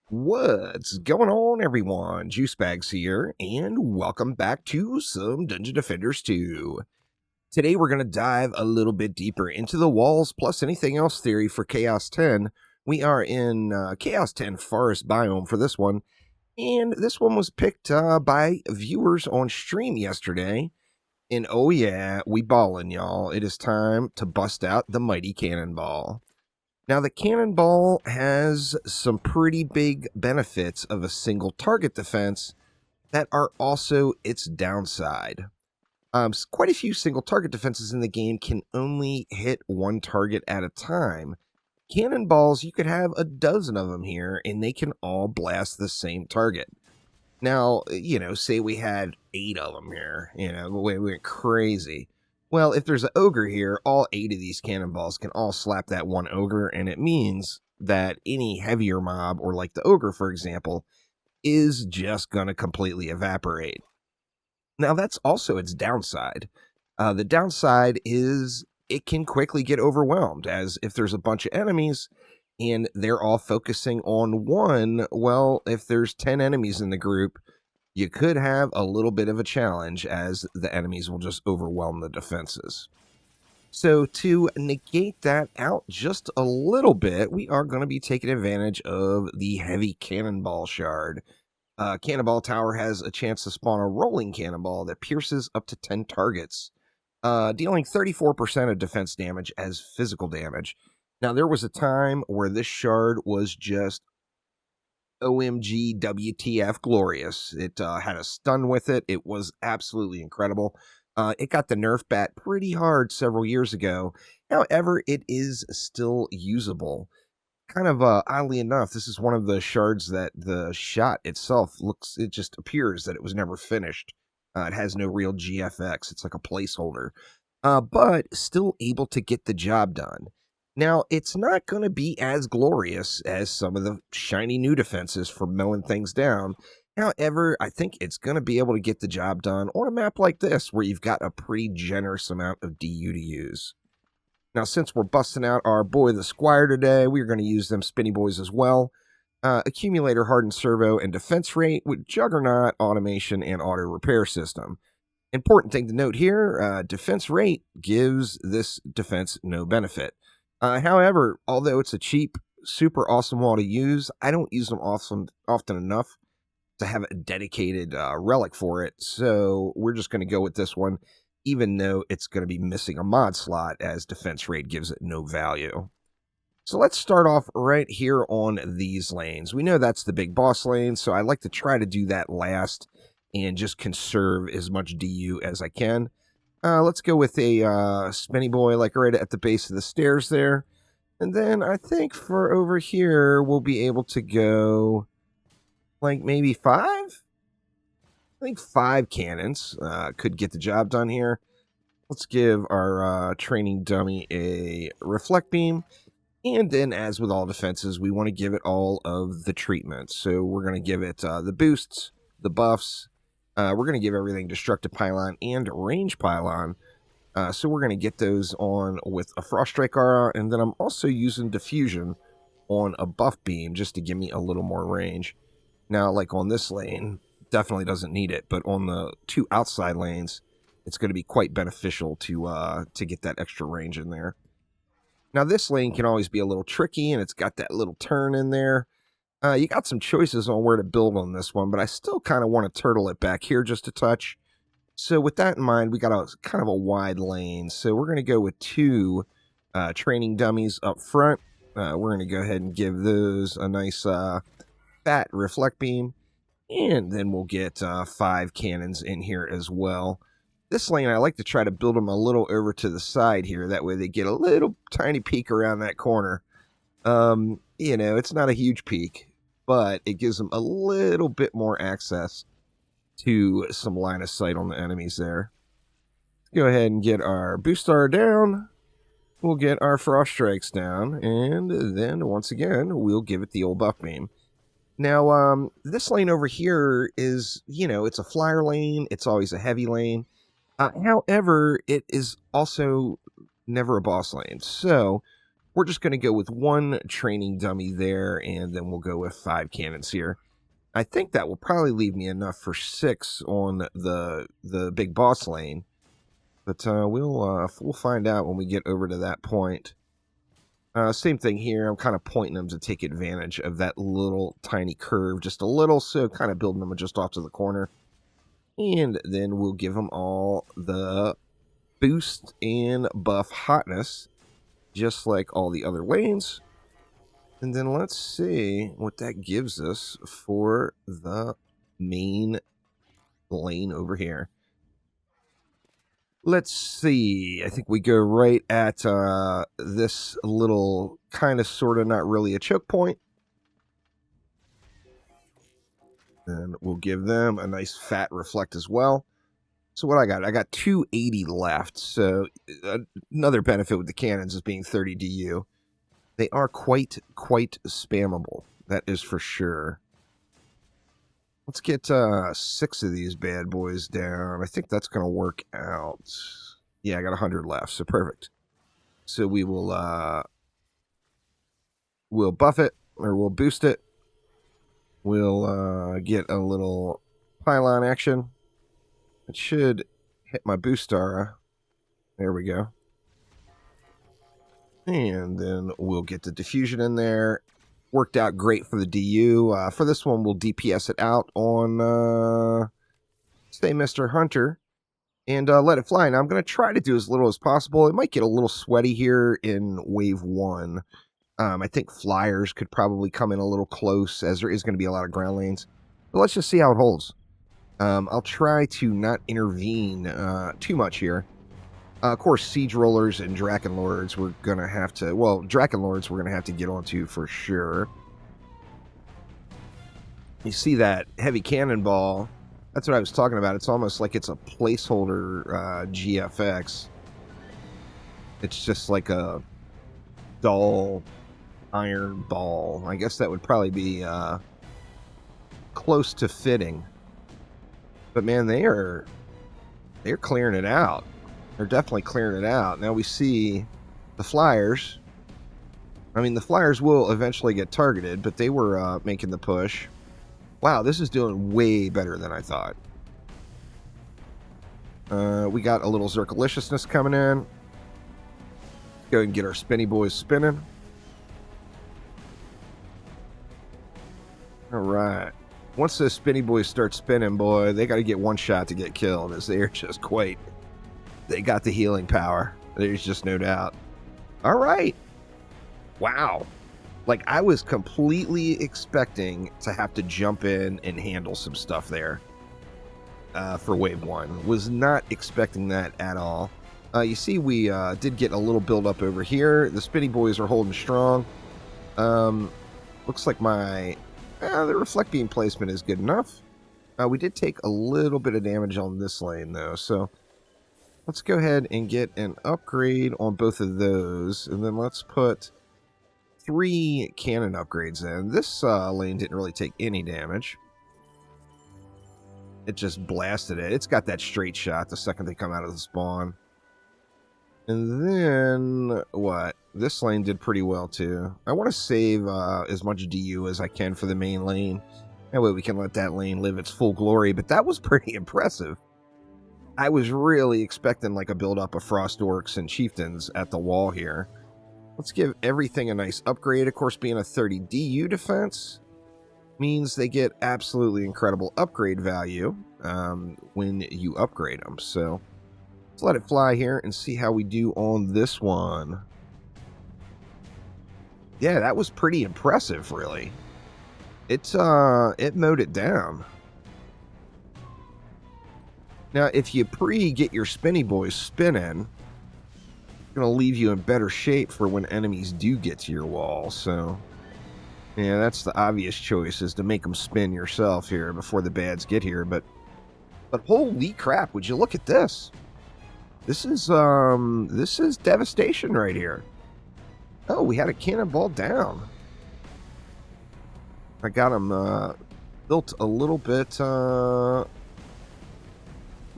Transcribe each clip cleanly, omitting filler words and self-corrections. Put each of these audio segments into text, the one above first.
What's going on, everyone? Juice Bags here, and welcome back to some Dungeon Defenders 2. Today we're going to dive a little bit deeper into the walls plus anything else theory for Chaos 10. We are in Chaos 10 Forest Biome for this one, and this one was picked by viewers on stream yesterday. And oh yeah, we ballin', y'all. It is time to bust out the mighty Cannonball. Now, the Cannonball has some pretty big benefits of a single target defense that are also its downside. Quite a few single target defenses in the game can only hit one target at a time. Cannonballs, you could have a dozen of them here, and they can all blast the same target. Now, say we had 8 of them here, we went crazy. Well, if there's an ogre here, all 8 of these cannonballs can all slap that one ogre, and it means that any heavier mob, or like the ogre, for example, is just going to completely evaporate. Now, that's also its downside. The downside is it can quickly get overwhelmed, as if there's a bunch of enemies and they're all focusing on one, well, if there's 10 enemies in the group, you could have a little bit of a challenge as the enemies will just overwhelm the defenses. So to negate that out just a little bit, we are going to be taking advantage of the heavy cannonball shard. Cannonball Tower has a chance to spawn a rolling cannonball that pierces up to 10 targets, dealing 34% of defense damage as physical damage. Now, there was a time where this shard was just OMG WTF glorious. It had a stun with it. It was absolutely incredible. It got the nerf bat pretty hard several years ago. However, it is still usable. Kind of oddly enough, this is one of the shards that the shot itself it just appears that it was never finished. It has no real GFX. It's like a placeholder. But still able to get the job done. Now, it's not going to be as glorious as some of the shiny new defenses for mowing things down. However, I think it's going to be able to get the job done on a map like this, where you've got a pretty generous amount of DU to use. Now, since we're busting out our boy the Squire today, we're going to use them spinny boys as well. Accumulator, hardened servo, and defense rate with Juggernaut, automation, and auto repair system. Important thing to note here, defense rate gives this defense no benefit. However, although it's a cheap, super awesome wall to use, I don't use them often enough to have a dedicated relic for it. So we're just going to go with this one, even though it's going to be missing a mod slot, as defense rate gives it no value. So let's start off right here on these lanes. We know that's the big boss lane, so I like to try to do that last and just conserve as much DU as I can. Let's go with a spinny boy, like right at the base of the stairs there. And then I think for over here, we'll be able to go like maybe 5? I think 5 cannons could get the job done here. Let's give our training dummy a reflect beam. And then, as with all defenses, we want to give it all of the treatment. So we're going to give it the boosts, the buffs. We're going to give everything Destructive Pylon and Range Pylon. So we're going to get those on with a Frost Strike aura. And then I'm also using Diffusion on a buff beam just to give me a little more range. Now, like on this lane, definitely doesn't need it. But on the 2 outside lanes, it's going to be quite beneficial to get that extra range in there. Now, this lane can always be a little tricky, and it's got that little turn in there. You got some choices on where to build on this one, but I still kind of want to turtle it back here just a touch. So with that in mind, we got a kind of a wide lane. So we're going to go with 2 training dummies up front. We're going to go ahead and give those a nice fat reflect beam. And then we'll get 5 cannons in here as well. This lane, I like to try to build them a little over to the side here. That way they get a little tiny peek around that corner. It's not a huge peak, but it gives them a little bit more access to some line of sight on the enemies there. Go ahead and get our boost star down. We'll get our frost strikes down, and then once again, we'll give it the old buff beam. Now, this lane over here is, it's a flyer lane. It's always a heavy lane. However, it is also never a boss lane. So we're just going to go with 1 training dummy there, and then we'll go with 5 cannons here. I think that will probably leave me enough for 6 on the big boss lane. But we'll find out when we get over to that point. Same thing here. I'm kind of pointing them to take advantage of that little tiny curve, just a little, so kind of building them just off to the corner. And then we'll give them all the boost and buff hotness, just like all the other lanes. And then let's see what that gives us for the main lane over here. Let's see. I think we go right at this little kind of sort of not really a choke point. And we'll give them a nice fat reflect as well. So what I got 280 left. So another benefit with the cannons is being 30 DU. They are quite spammable. That is for sure. Let's get 6 of these bad boys down. I think that's going to work out. Yeah, I got 100 left, so perfect. So we will we'll buff it, or we'll boost it. We'll get a little pylon action. It should hit my boostara. There we go. And then we'll get the diffusion in there. Worked out great for the DU. For this one, we'll DPS it out on, say, Mr. Hunter, and let it fly. Now, I'm going to try to do as little as possible. It might get a little sweaty here in Wave 1. I think flyers could probably come in a little close, as there is going to be a lot of ground lanes. But let's just see how it holds. I'll try to not intervene too much here. Of course, Siege Rollers and Draken Lords we're going to have to... Well, Draken Lords we're going to have to get onto for sure. You see that heavy cannonball? That's what I was talking about. It's almost like it's a placeholder GFX. It's just like a dull iron ball. I guess that would probably be close to fitting. But man, they're clearing it out. They're definitely clearing it out. Now we see the flyers. I mean, the flyers will eventually get targeted, but they were making the push. Wow, this is doing way better than I thought. We got a little Zerkaliciousness coming in. Go and get our spinny boys spinning. All right. Once those spinny boys start spinning, boy, they got to get one shot to get killed, as they're just quite... They got the healing power. There's just no doubt. All right. Wow. Like, I was completely expecting to have to jump in and handle some stuff there for Wave 1. Was not expecting that at all. You see, we did get a little build up over here. The spinny boys are holding strong. Looks like my... the reflect beam placement is good enough. We did take a little bit of damage on this lane, though, so... Let's go ahead and get an upgrade on both of those, and then let's put 3 cannon upgrades in. This lane didn't really take any damage. It just blasted it. It's got that straight shot the second they come out of the spawn. And then, what? This lane did pretty well, too. I want to save as much DU as I can for the main lane. That way we can let that lane live its full glory, but that was pretty impressive. I was really expecting like a build-up of Frost Orcs and Chieftains at the wall here. Let's give everything a nice upgrade. Of course, being a 30 DU defense means they get absolutely incredible upgrade value when you upgrade them. So let's let it fly here and see how we do on this one. Yeah, that was pretty impressive, really. It mowed it down. Now, if you get your spinny boys spinning, it's going to leave you in better shape for when enemies do get to your wall. So, yeah, that's the obvious choice, is to make them spin yourself here before the bads get here. But holy crap, would you look at this? This is devastation right here. Oh, we had a cannonball down. I got him built a little bit...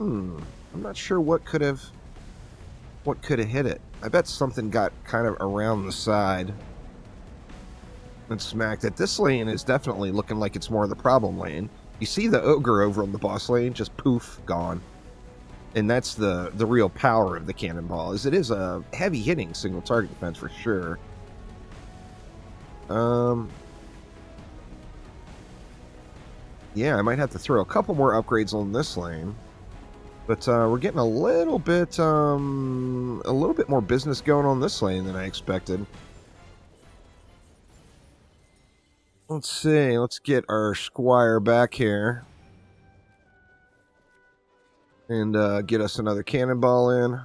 I'm not sure what could have what could have hit it. I bet something got kind of around the side and smacked it. This lane is definitely looking like it's more of the problem lane. You see the ogre over on the boss lane, just poof, gone. And that's the real power of the Cannonball, is it is a heavy hitting single target defense for sure. Yeah, I might have to throw a couple more upgrades on this lane. But we're getting a little bit more business going on this lane than I expected. Let's see. Let's get our Squire back here. And get us another Cannonball in.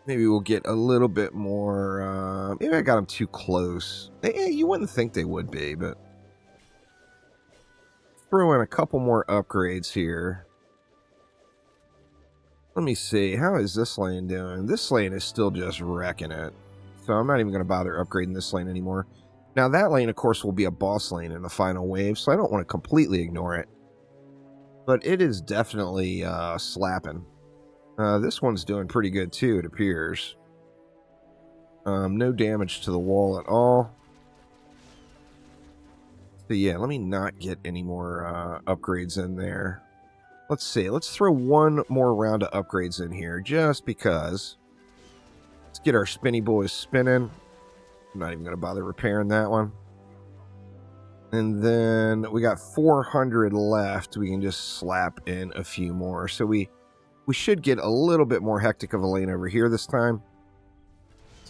Maybe we'll get a little bit more... maybe I got them too close. You wouldn't think they would be, but... Throw in a couple more upgrades here. Let me see. How is this lane doing? This lane is still just wrecking it. So I'm not even going to bother upgrading this lane anymore. Now that lane, of course, will be a boss lane in the final wave, so I don't want to completely ignore it. But it is definitely slapping. This one's doing pretty good too, it appears. No damage to the wall at all. So yeah, let me not get any more upgrades in there. Let's see. Let's throw one more round of upgrades in here, just because. Let's get our spinny boys spinning. I'm not even going to bother repairing that one. And then we got 400 left. We can just slap in a few more. So we should get a little bit more hectic of a lane over here this time.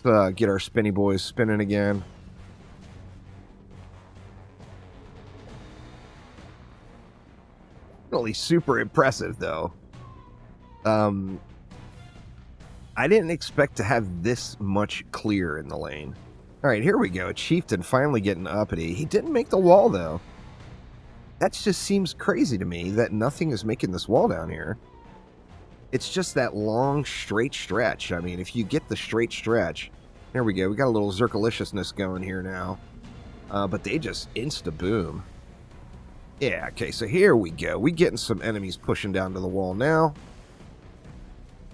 Let's get our spinny boys spinning again. Really super impressive, though. I didn't expect to have this much clear in the lane. All right, here we go. Chieftain finally getting uppity. He didn't make the wall, though. That just seems crazy to me that nothing is making this wall down here. It's just that long, straight stretch. I mean, if you get the straight stretch... There we go. We got a little Zerkaliciousness going here now. But they just insta-boom. Yeah, okay, so here we go. We getting some enemies pushing down to the wall now.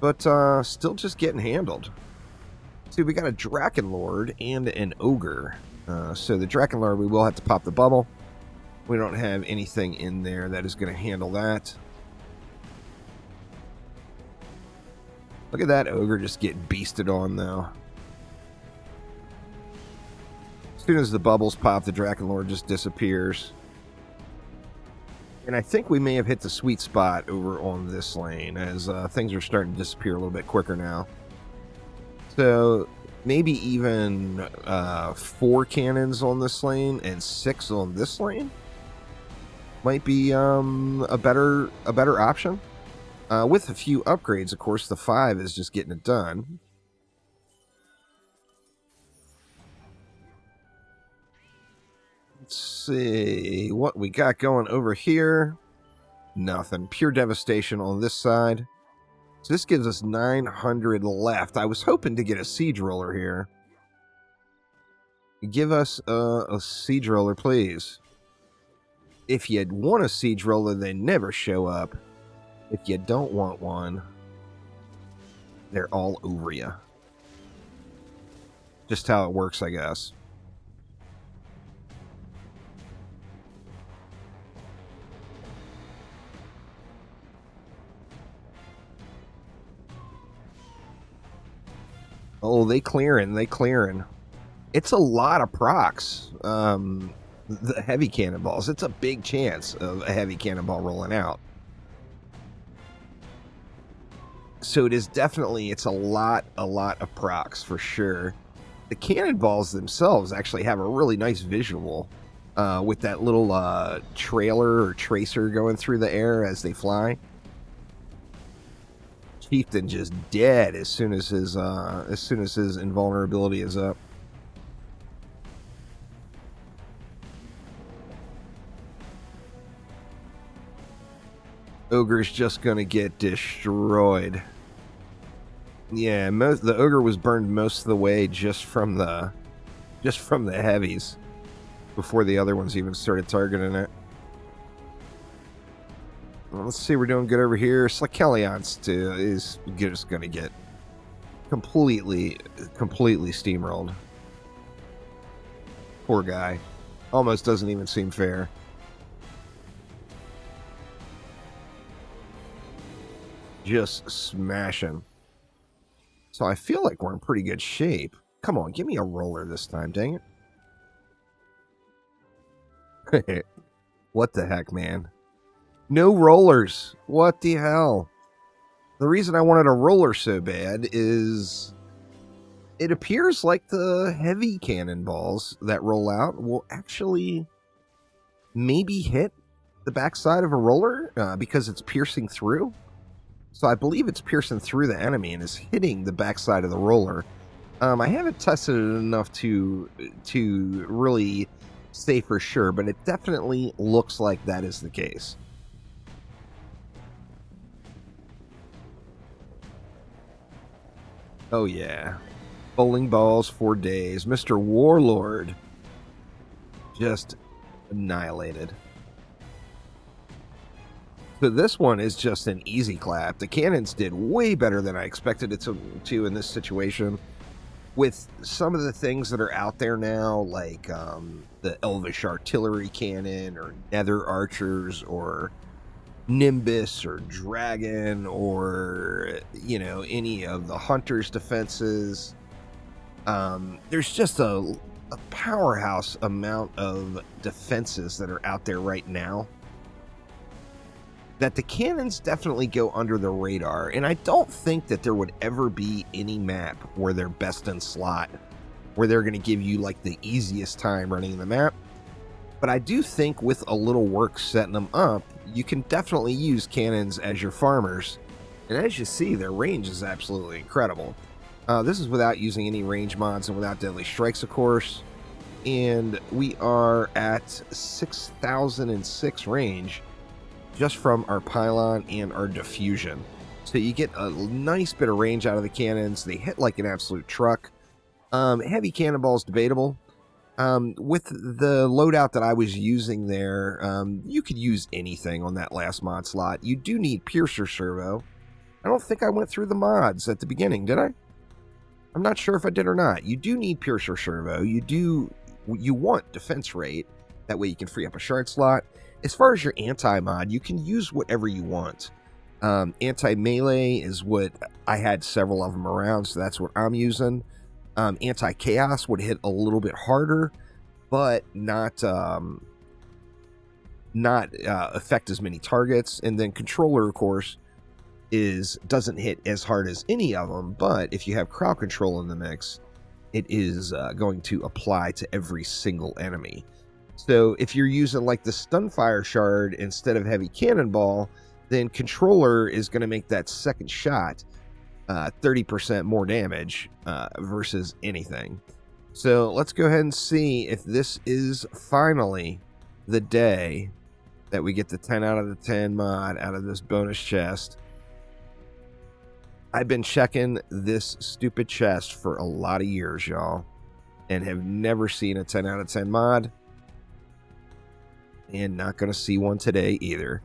But still just getting handled. See, we got a Drakenlord and an Ogre. So the Drakenlord, we will have to pop the bubble. We don't have anything in there that is going to handle that. Look at that Ogre just get beasted on, though. As soon as the bubbles pop, the Drakenlord just disappears. And I think we may have hit the sweet spot over on this lane, as things are starting to disappear a little bit quicker now. So maybe even 4 cannons on this lane and 6 on this lane might be a better option. With a few upgrades, of course, the 5 is just getting it done. Let's see what we got going over here. Nothing. Pure devastation on this side. So this gives us 900 left. I was hoping to get a siege roller here. Give us a siege roller, please. If you want a siege roller, they never show up. If you don't want one, they're all over you. Just how it works, I guess. Oh, they clearing. It's a lot of procs. The heavy cannonballs. It's a big chance of a heavy cannonball rolling out. So it is definitely, it's a lot of procs for sure. The cannonballs themselves actually have a really nice visual with that little trailer or tracer going through the air as they fly. Chieftain just dead as soon as his invulnerability is up. Ogre's just gonna get destroyed. Yeah, the Ogre was burned most of the way just from the heavies before the other ones even started targeting it. Well, let's see, we're doing good over here. Slikelions is just going to get completely steamrolled. Poor guy. Almost doesn't even seem fair. Just smashing. So I feel like we're in pretty good shape. Come on, give me a roller this time, dang it. What the heck, man? No rollers. What the hell? The reason I wanted a roller so bad is it appears like the heavy cannonballs that roll out will actually maybe hit the backside of a roller because it's piercing through. So I believe it's piercing through the enemy and is hitting the backside of the roller. I haven't tested it enough to really say for sure, but it definitely looks like that is the case. Oh yeah. Bowling balls for days. Mr. Warlord just annihilated. So this one is just an easy clap. The cannons did way better than I expected it to in this situation. With some of the things that are out there now, like the Elvish Artillery Cannon, or Nether Archers, or Nimbus, or Dragon, or, you know, any of the Hunter's defenses, there's just a powerhouse amount of defenses that are out there right now that the cannons definitely go under the radar, and I don't think that there would ever be any map where they're best in slot, where they're going to give you like the easiest time running the map. But I do think with a little work setting them up, you can definitely use cannons as your farmers, and as you see, their range is absolutely incredible. This is without using any range mods and without deadly strikes, of course, and we are at 6,006 range just from our pylon and our diffusion. So you get a nice bit of range out of the cannons. They hit like an absolute truck. Heavy cannonballs debatable. With the loadout that I was using there, you could use anything on that last mod slot. You do need Piercer Servo. I don't think I went through the mods at the beginning, did I? I'm not sure if I did or not. You do need Piercer Servo. You want Defense Rate. That way you can free up a shard slot. As far as your anti-mod, you can use whatever you want. Anti-melee is what I had several of them around, so that's what I'm using. Anti-chaos would hit a little bit harder, but not affect as many targets. And then controller, of course, doesn't hit as hard as any of them, but if you have crowd control in the mix, it is going to apply to every single enemy. So if you're using like the Stunfire Shard instead of Heavy Cannonball, then Controller is going to make that second shot 30% more damage versus anything. So let's go ahead and see if this is finally the day that we get the 10 out of the 10 mod out of this bonus chest. I've been checking this stupid chest for a lot of years, y'all, and have never seen a 10 out of 10 mod. And not going to see one today either.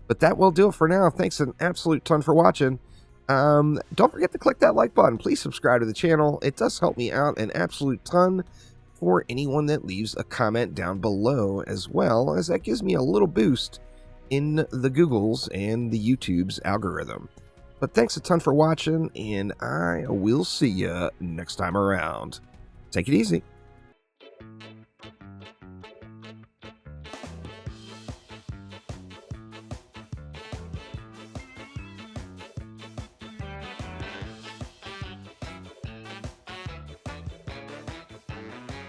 But that will do it for now. Thanks an absolute ton for watching. Don't forget to click that like button. Please subscribe to the channel. It does help me out an absolute ton for anyone that leaves a comment down below, as well as that gives me a little boost in the Google's and the YouTube's algorithm. But thanks a ton for watching, and I will see you next time around. Take it easy.